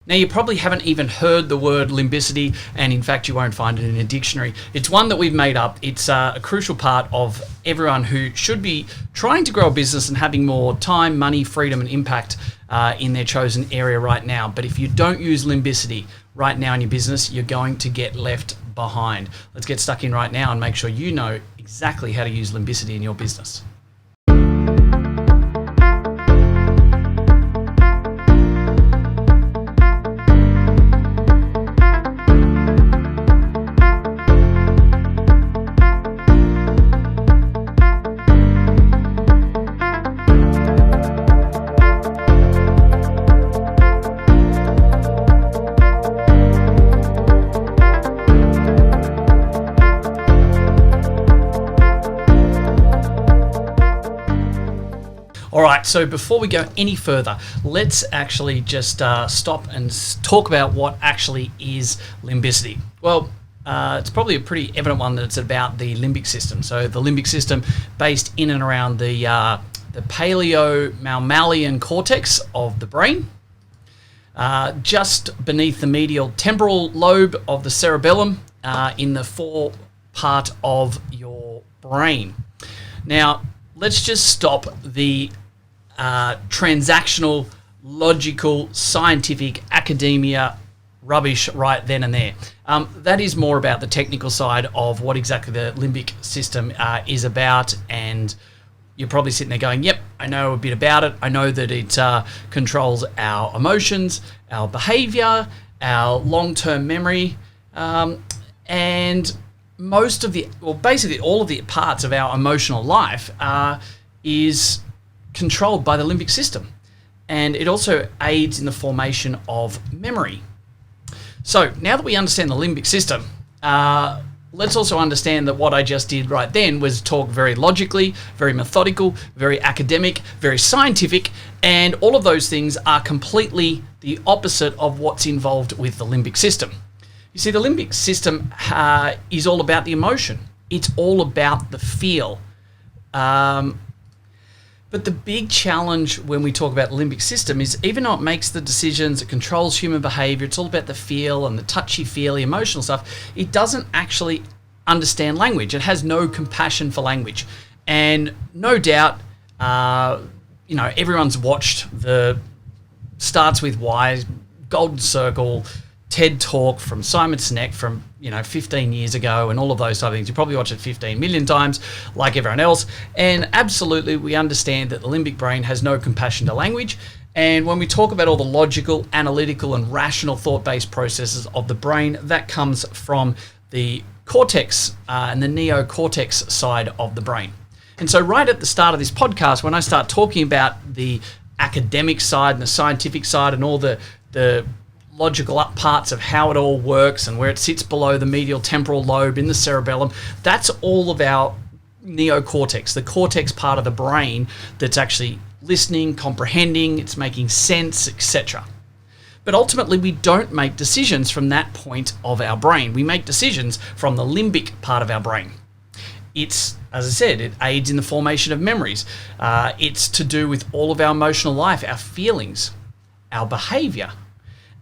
Now, you probably haven't even heard the word limbicity, and in fact, you won't find it in a dictionary. It's one that we've made up. It's a crucial part of everyone who should be trying to grow a business and having more time, money, freedom, and impact in their chosen area right now. But if you don't use limbicity right now in your business, you're going to get left behind. Let's get stuck in right now and make sure you know exactly how to use limbicity in your business. All right, so before we go any further, let's actually just stop and talk about what actually is limbicity. Well, it's probably a pretty evident one that it's about the limbic system. So the limbic system based in and around the paleo-mammalian cortex of the brain, just beneath the medial temporal lobe of the cerebellum in the fore part of your brain. Now, let's just stop the transactional, logical, scientific, academia rubbish right then and there. That is more about the technical side of what exactly the limbic system is about, and you're probably sitting there going, yep, I know a bit about it. I know that it controls our emotions, our behavior, our long-term memory, and most of the, well, basically all of the parts of our emotional life is controlled by the limbic system. And it also aids in the formation of memory. So now that we understand the limbic system, let's also understand that what I just did right then was talk very logically, very methodical, very academic, very scientific, and all of those things are completely the opposite of what's involved with the limbic system. You see, the limbic system is all about the emotion. It's all about the feel. But the big challenge when we talk about the limbic system is, even though it makes the decisions, it controls human behavior, it's all about the feel and the touchy-feely emotional stuff, it doesn't actually understand language. It has no compassion for language. And no doubt, everyone's watched the Starts With Why, Golden Circle, TED Talk from Simon Sinek from 15 years ago, and all of those type of things. You probably watch it 15 million times like everyone else. And absolutely, we understand that the limbic brain has no compassion to language. And when we talk about all the logical, analytical, and rational thought-based processes of the brain, that comes from the cortex and the neocortex side of the brain. And so right at the start of this podcast, when I start talking about the academic side and the scientific side and all the logical up parts of how it all works and where it sits below the medial temporal lobe in the cerebellum, that's all of our neocortex, the cortex part of the brain that's actually listening, comprehending, it's making sense, etc. But ultimately, we don't make decisions from that point of our brain. We make decisions from the limbic part of our brain. It's, as I said, it aids in the formation of memories. It's to do with all of our emotional life, our feelings, our behavior.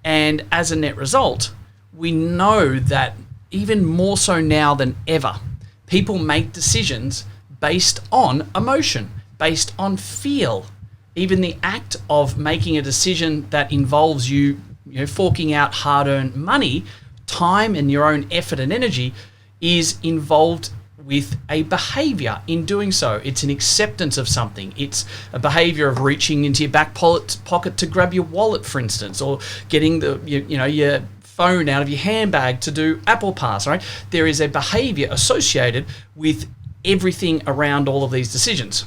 And as a net result, we know that even more so now than ever, people make decisions based on emotion, based on feel. Even the act of making a decision that involves you forking out hard-earned money, time and your own effort and energy is involved with a behavior in doing so. It's an acceptance of something. It's a behavior of reaching into your back pocket to grab your wallet, for instance, or getting your phone out of your handbag to do Apple Pass, right? There is a behavior associated with everything around all of these decisions.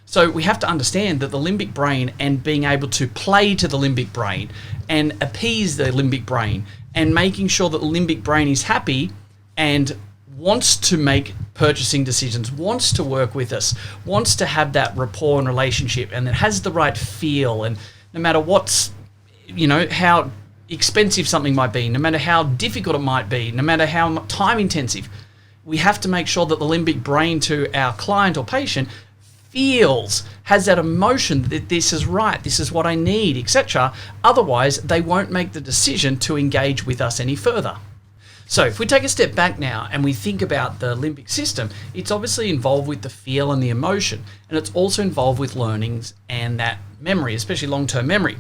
So we have to understand that the limbic brain, and being able to play to the limbic brain and appease the limbic brain, and making sure that the limbic brain is happy and wants to make purchasing decisions, wants to work with us, wants to have that rapport and relationship, and it has the right feel. And no matter how expensive something might be, no matter how difficult it might be, no matter how time intensive, we have to make sure that the limbic brain to our client or patient feels, has that emotion that this is right, this is what I need, etc. Otherwise, they won't make the decision to engage with us any further. So if we take a step back now and we think about the limbic system, it's obviously involved with the feel and the emotion, and it's also involved with learnings and that memory, especially long-term memory.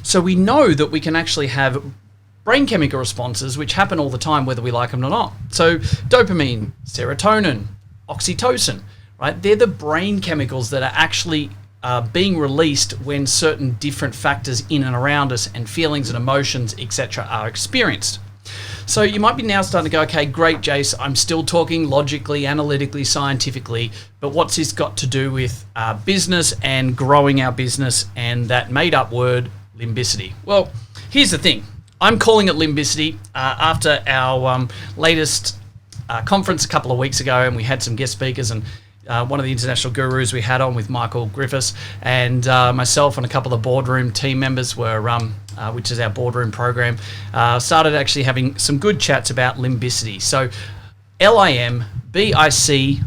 So we know that we can actually have brain chemical responses which happen all the time whether we like them or not. So dopamine, serotonin, oxytocin, right? They're the brain chemicals that are actually being released when certain different factors in and around us and feelings and emotions, etc., are experienced. So you might be now starting to go, okay, great, Jace, I'm still talking logically, analytically, scientifically, but what's this got to do with business and growing our business and that made-up word, limbicity? Well, here's the thing. I'm calling it limbicity after our latest conference a couple of weeks ago, and we had some guest speakers, and one of the international gurus we had on with Michael Griffiths and myself and a couple of boardroom team members were, which is our boardroom program, started actually having some good chats about limbicity. So Limbicity.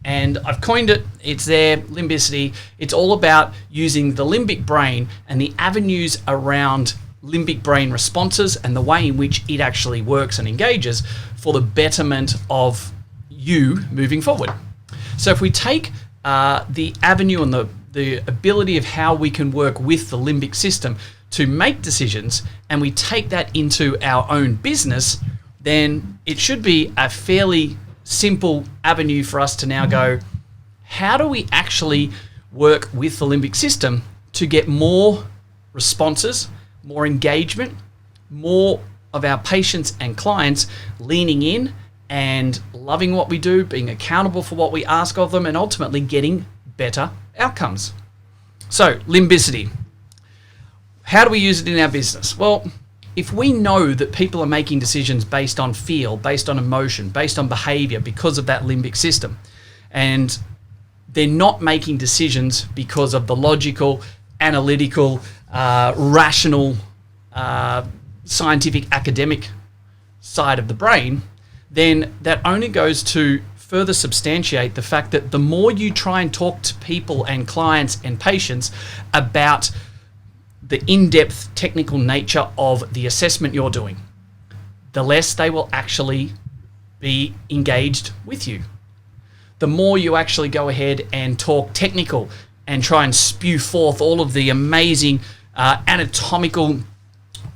And I've coined it, it's there, limbicity. It's all about using the limbic brain and the avenues around limbic brain responses and the way in which it actually works and engages for the betterment of you moving forward. So if we take the avenue and the ability of how we can work with the limbic system to make decisions, and we take that into our own business, then it should be a fairly simple avenue for us to now go, how do we actually work with the limbic system to get more responses, more engagement, more of our patients and clients leaning in and loving what we do, being accountable for what we ask of them, and ultimately getting better outcomes. So, limbicity. How do we use it in our business? Well, if we know that people are making decisions based on feel, based on emotion, based on behavior because of that limbic system, and they're not making decisions because of the logical, analytical, rational, scientific, academic side of the brain, then that only goes to further substantiate the fact that the more you try and talk to people and clients and patients about the in-depth technical nature of the assessment you're doing, the less they will actually be engaged with you. The more you actually go ahead and talk technical and try and spew forth all of the amazing anatomical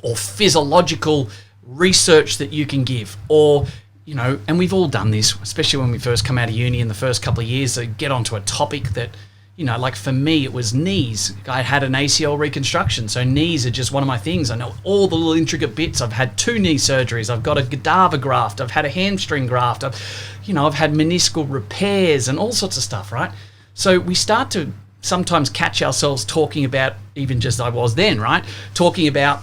or physiological research that you can give, or, you know, and we've all done this, especially when we first come out of uni in the first couple of years, to get onto a topic that, you know, like for me, it was knees. I had an ACL reconstruction, so knees are just one of my things. I know all the little intricate bits. I've had 2 knee surgeries. I've got a cadaver graft. I've had a hamstring graft. I've had meniscal repairs and all sorts of stuff, right? So we start to sometimes catch ourselves talking about, even just I was then, right? Talking about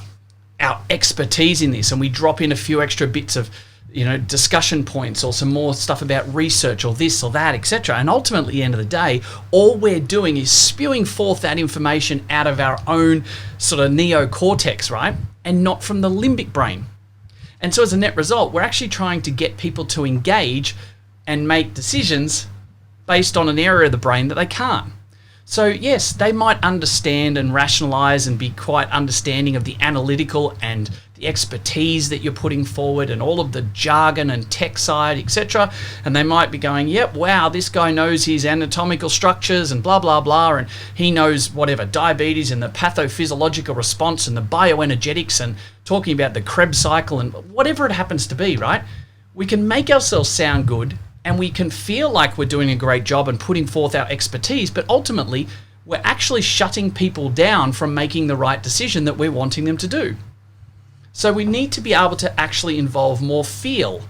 our expertise in this, and we drop in a few extra bits of, you know, discussion points or some more stuff about research or this or that, etc. And ultimately, at the end of the day, all we're doing is spewing forth that information out of our own sort of neocortex, right? And not from the limbic brain. And so as a net result, we're actually trying to get people to engage and make decisions based on an area of the brain that they can't. So yes, they might understand and rationalize and be quite understanding of the analytical and the expertise that you're putting forward and all of the jargon and tech side, etc. And they might be going, yep, wow, this guy knows his anatomical structures and blah, blah, blah, and he knows whatever, diabetes and the pathophysiological response and the bioenergetics and talking about the Krebs cycle and whatever it happens to be, right? We can make ourselves sound good, and we can feel like we're doing a great job and putting forth our expertise, but ultimately we're actually shutting people down from making the right decision that we're wanting them to do. So we need to be able to actually involve more feel,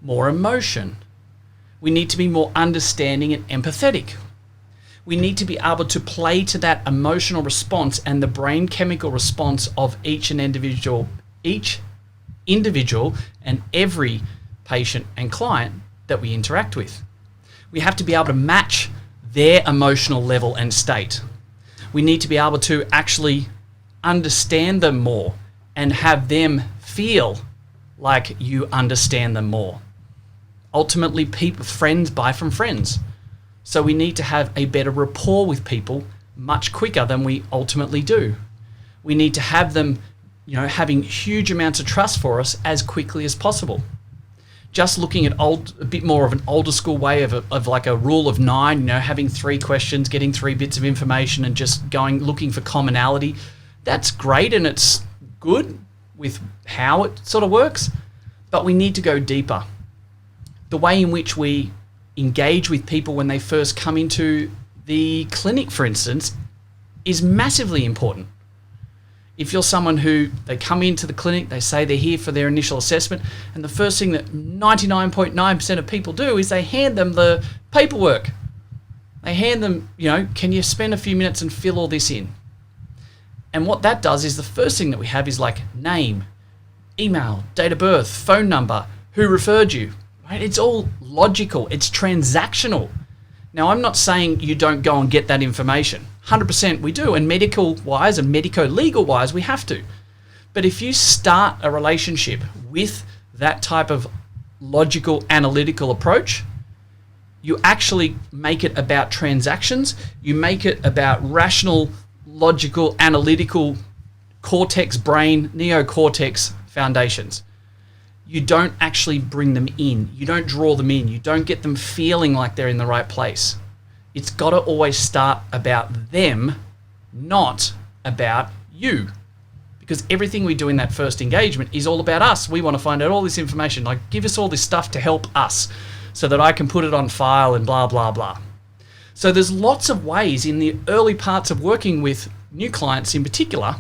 more emotion. We need to be more understanding and empathetic. We need to be able to play to that emotional response and the brain chemical response of each individual and every patient and client that we interact with. We have to be able to match their emotional level and state. We need to be able to actually understand them more and have them feel like you understand them more. Ultimately, friends buy from friends. So we need to have a better rapport with people much quicker than we ultimately do. We need to have them, having huge amounts of trust for us as quickly as possible. Just looking at a bit more of an older school way of like a rule of 9, having 3 questions, getting 3 bits of information and just looking for commonality. That's great and it's good with how it sort of works, but we need to go deeper. The way in which we engage with people when they first come into the clinic, for instance, is massively important. If you're someone who they come into the clinic, they say they're here for their initial assessment, and the first thing that 99.9% of people do is they hand them the paperwork. They hand them, can you spend a few minutes and fill all this in? And what that does is the first thing that we have is like name, email, date of birth, phone number, who referred you, right? It's all logical. It's transactional. Now, I'm not saying you don't go and get that information. 100% we do, and medical-wise and medico-legal-wise, we have to. But if you start a relationship with that type of logical, analytical approach, you actually make it about transactions. You make it about rational, logical, analytical cortex brain, neocortex foundations. You don't actually bring them in. You don't draw them in. You don't get them feeling like they're in the right place. It's got to always start about them, not about you. Because everything we do in that first engagement is all about us. We want to find out all this information, like give us all this stuff to help us so that I can put it on file and blah, blah, blah. So there's lots of ways in the early parts of working with new clients in particular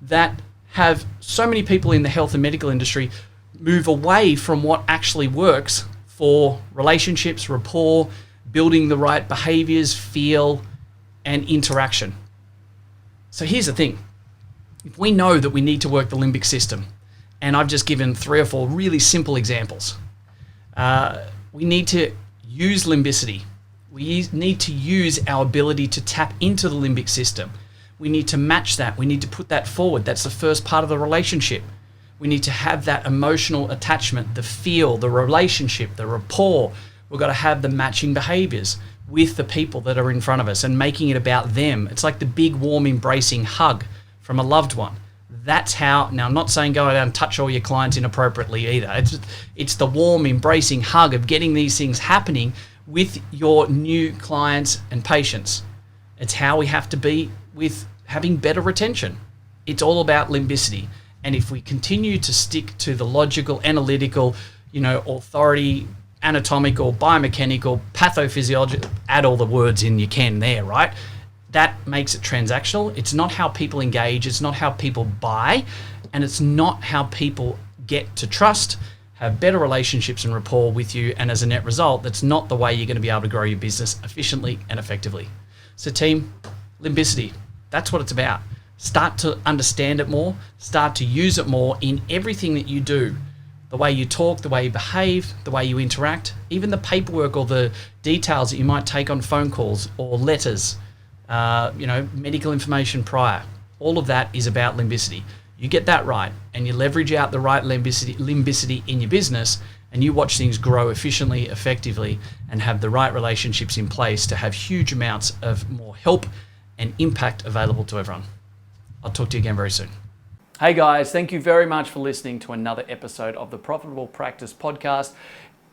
that have so many people in the health and medical industry move away from what actually works for relationships, rapport, building the right behaviors, feel, and interaction. So here's the thing. If we know that we need to work the limbic system, and I've just given 3 or 4 really simple examples, we need to use limbicity. We need to use our ability to tap into the limbic system. We need to match that. We need to put that forward. That's the first part of the relationship. We need to have that emotional attachment, the feel, the relationship, the rapport. We've got to have the matching behaviors with the people that are in front of us and making it about them. It's like the big, warm, embracing hug from a loved one. That's how, now I'm not saying go out and touch all your clients inappropriately either. It's the warm, embracing hug of getting these things happening with your new clients and patients. It's how we have to be with having better retention. It's all about limbicity. And if we continue to stick to the logical, analytical, authority, anatomical, biomechanical, pathophysiological, add all the words in you can there, right? That makes it transactional. It's not how people engage. It's not how people buy. And it's not how people get to trust, have better relationships and rapport with you. And as a net result, that's not the way you're going to be able to grow your business efficiently and effectively. So team, limbicity, that's what it's about. Start to understand it more, start to use it more in everything that you do. The way you talk, the way you behave, the way you interact, even the paperwork or the details that you might take on phone calls or letters, medical information prior. All of that is about limbicity. You get that right and you leverage out the right limbicity in your business and you watch things grow efficiently, effectively, and have the right relationships in place to have huge amounts of more help and impact available to everyone. I'll talk to you again very soon. Hey guys, thank you very much for listening to another episode of the Profitable Practice Podcast.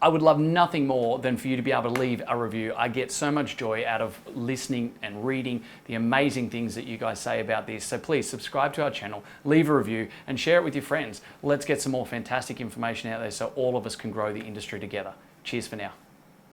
I would love nothing more than for you to be able to leave a review. I get so much joy out of listening and reading the amazing things that you guys say about this. So please subscribe to our channel, leave a review, and share it with your friends. Let's get some more fantastic information out there so all of us can grow the industry together. Cheers for now.